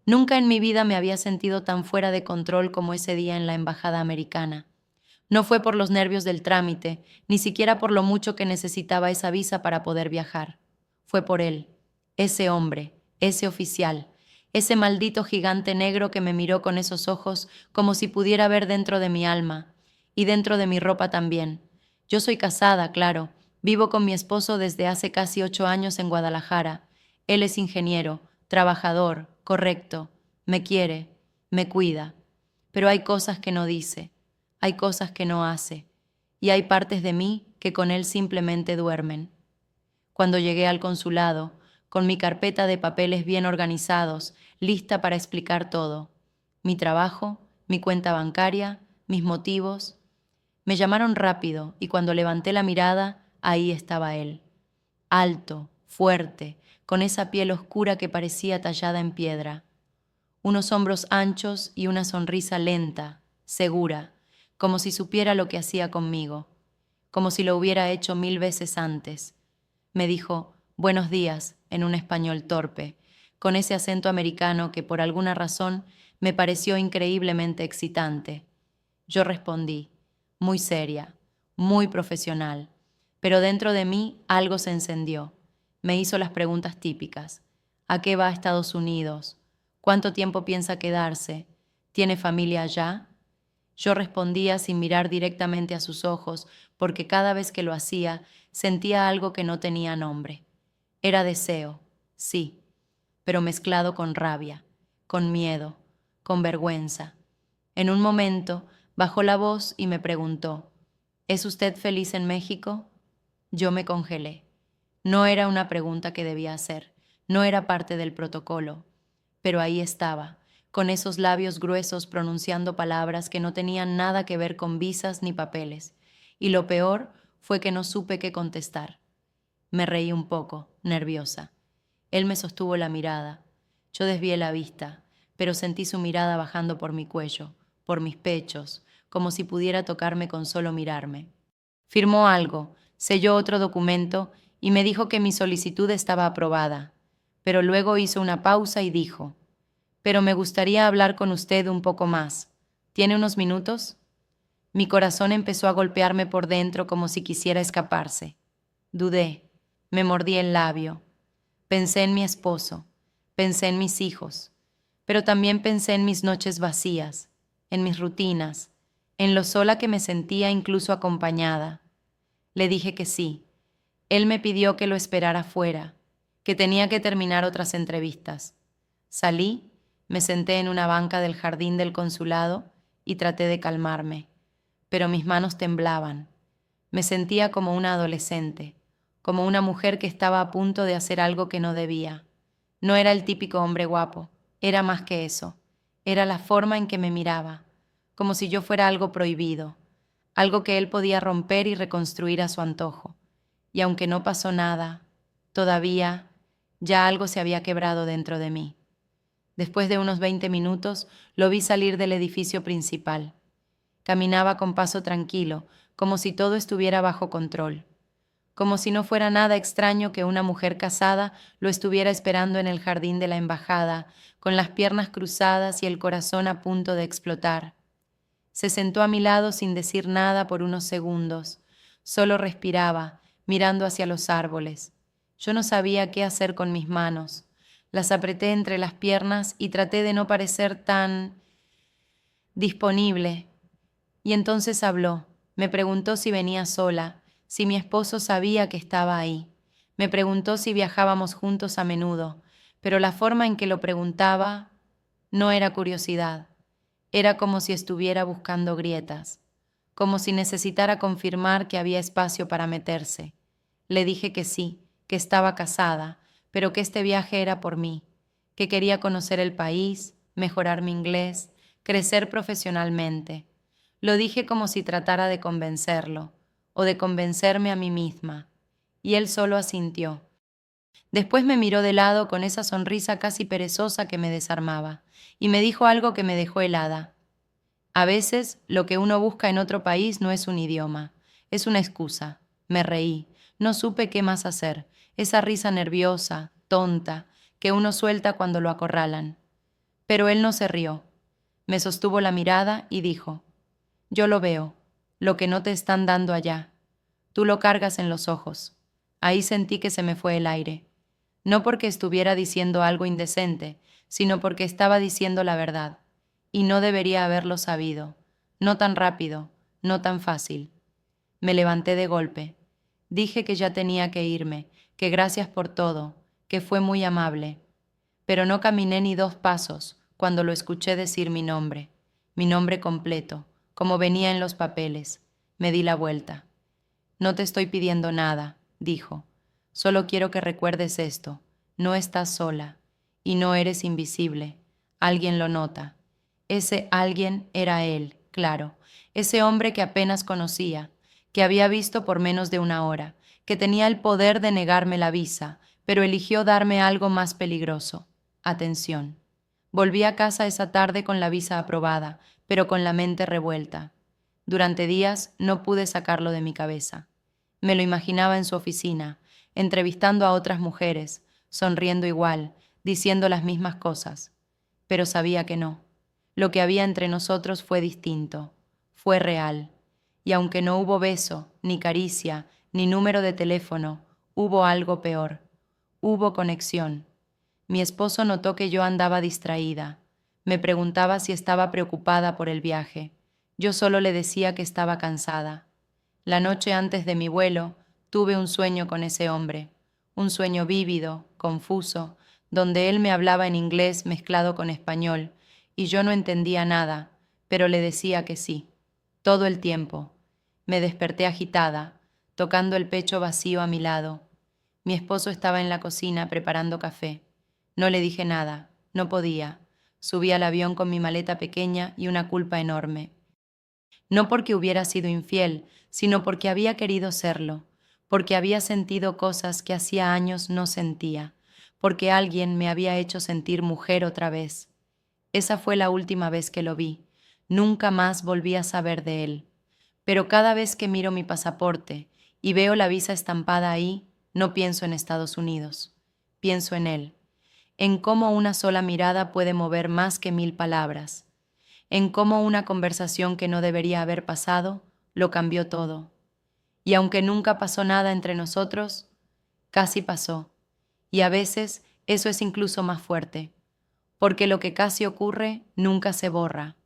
Nunca en mi vida me había sentido tan fuera de control como ese día en la embajada americana. No fue por los nervios del trámite, ni siquiera por lo mucho que necesitaba esa visa para poder viajar. Fue por él, ese hombre, ese oficial, ese maldito gigante negro que me miró con esos ojos como si pudiera ver dentro de mi alma y dentro de mi ropa también. Yo soy casada, claro. Vivo con mi esposo desde hace casi 8 años en Guadalajara. Él es ingeniero, trabajador, correcto, me quiere, me cuida. Pero hay cosas que no dice, hay cosas que no hace, y hay partes de mí que con él simplemente duermen. Cuando llegué al consulado, con mi carpeta de papeles bien organizados, lista para explicar todo, mi trabajo, mi cuenta bancaria, mis motivos, me llamaron rápido y cuando levanté la mirada, ahí estaba él, alto, fuerte, con esa piel oscura que parecía tallada en piedra, unos hombros anchos y una sonrisa lenta, segura, como si supiera lo que hacía conmigo, como si lo hubiera hecho 1000 veces antes. Me dijo, buenos días, en un español torpe, con ese acento americano que por alguna razón me pareció increíblemente excitante. Yo respondí, muy seria, muy profesional, pero dentro de mí algo se encendió. Me hizo las preguntas típicas. ¿A qué va a Estados Unidos? ¿Cuánto tiempo piensa quedarse? ¿Tiene familia allá? Yo respondía sin mirar directamente a sus ojos, porque cada vez que lo hacía sentía algo que no tenía nombre. Era deseo, sí, pero mezclado con rabia, con miedo, con vergüenza. En un momento bajó la voz y me preguntó, ¿es usted feliz en México? Yo me congelé. No era una pregunta que debía hacer, no era parte del protocolo, pero ahí estaba, con esos labios gruesos pronunciando palabras que no tenían nada que ver con visas ni papeles, y lo peor fue que no supe qué contestar. Me reí un poco, nerviosa. Él me sostuvo la mirada. Yo desvié la vista, pero sentí su mirada bajando por mi cuello, por mis pechos, como si pudiera tocarme con solo mirarme. Firmó algo, selló otro documento y me dijo que mi solicitud estaba aprobada, pero luego hizo una pausa y dijo, pero me gustaría hablar con usted un poco más. ¿Tiene unos minutos? Mi corazón empezó a golpearme por dentro como si quisiera escaparse. Dudé, me mordí el labio. Pensé en mi esposo, pensé en mis hijos, pero también pensé en mis noches vacías, en mis rutinas, en lo sola que me sentía incluso acompañada. Le dije que sí. Él me pidió que lo esperara fuera, que tenía que terminar otras entrevistas. Salí, me senté en una banca del jardín del consulado y traté de calmarme, pero mis manos temblaban. Me sentía como una adolescente, como una mujer que estaba a punto de hacer algo que no debía. No era el típico hombre guapo, era más que eso. Era la forma en que me miraba, como si yo fuera algo prohibido, algo que él podía romper y reconstruir a su antojo. Y aunque no pasó nada, todavía ya algo se había quebrado dentro de mí. Después de unos 20 minutos, lo vi salir del edificio principal. Caminaba con paso tranquilo, como si todo estuviera bajo control, como si no fuera nada extraño que una mujer casada lo estuviera esperando en el jardín de la embajada, con las piernas cruzadas y el corazón a punto de explotar. Se sentó a mi lado sin decir nada por unos segundos. Solo respiraba, mirando hacia los árboles. Yo no sabía qué hacer con mis manos. Las apreté entre las piernas y traté de no parecer tan disponible. Y entonces habló. Me preguntó si venía sola, si mi esposo sabía que estaba ahí. Me preguntó si viajábamos juntos a menudo, pero la forma en que lo preguntaba no era curiosidad. Era como si estuviera buscando grietas, como si necesitara confirmar que había espacio para meterse. Le dije que sí, que estaba casada, pero que este viaje era por mí, que quería conocer el país, mejorar mi inglés, crecer profesionalmente. Lo dije como si tratara de convencerlo, o de convencerme a mí misma, y él solo asintió. Después me miró de lado con esa sonrisa casi perezosa que me desarmaba, y me dijo algo que me dejó helada. A veces, lo que uno busca en otro país no es un idioma, es una excusa. Me reí, no supe qué más hacer, esa risa nerviosa, tonta, que uno suelta cuando lo acorralan. Pero él no se rió. Me sostuvo la mirada y dijo: yo lo veo, lo que no te están dando allá. Tú lo cargas en los ojos. Ahí sentí que se me fue el aire. No porque estuviera diciendo algo indecente, sino porque estaba diciendo la verdad. Y no debería haberlo sabido. No tan rápido, no tan fácil. Me levanté de golpe. Dije que ya tenía que irme, que gracias por todo, que fue muy amable. Pero no caminé ni 2 pasos cuando lo escuché decir mi nombre completo, como venía en los papeles. Me di la vuelta. No te estoy pidiendo nada, dijo. Solo quiero que recuerdes esto. No estás sola. Y no eres invisible. Alguien lo nota. Ese alguien era él, claro. Ese hombre que apenas conocía, que había visto por menos de 1 hora, que tenía el poder de negarme la visa, pero eligió darme algo más peligroso: atención. Volví a casa esa tarde con la visa aprobada, pero con la mente revuelta. Durante días no pude sacarlo de mi cabeza. Me lo imaginaba en su oficina, entrevistando a otras mujeres, sonriendo igual, diciendo las mismas cosas. Pero sabía que no. Lo que había entre nosotros fue distinto, fue real. Y aunque no hubo beso, ni caricia, ni número de teléfono, hubo algo peor. Hubo conexión. Mi esposo notó que yo andaba distraída. Me preguntaba si estaba preocupada por el viaje. Yo solo le decía que estaba cansada. La noche antes de mi vuelo, tuve un sueño con ese hombre. Un sueño vívido, confuso, donde él me hablaba en inglés mezclado con español, y yo no entendía nada, pero le decía que sí. Todo el tiempo. Me desperté agitada, tocando el pecho vacío a mi lado. Mi esposo estaba en la cocina preparando café. No le dije nada, no podía. Subí al avión con mi maleta pequeña y una culpa enorme. No porque hubiera sido infiel, sino porque había querido serlo, porque había sentido cosas que hacía años no sentía, porque alguien me había hecho sentir mujer otra vez. Esa fue la última vez que lo vi. Nunca más volví a saber de él. Pero cada vez que miro mi pasaporte y veo la visa estampada ahí, no pienso en Estados Unidos. Pienso en él, en cómo una sola mirada puede mover más que 1000 palabras, en cómo una conversación que no debería haber pasado lo cambió todo. Y aunque nunca pasó nada entre nosotros, casi pasó. Y a veces eso es incluso más fuerte, porque lo que casi ocurre nunca se borra,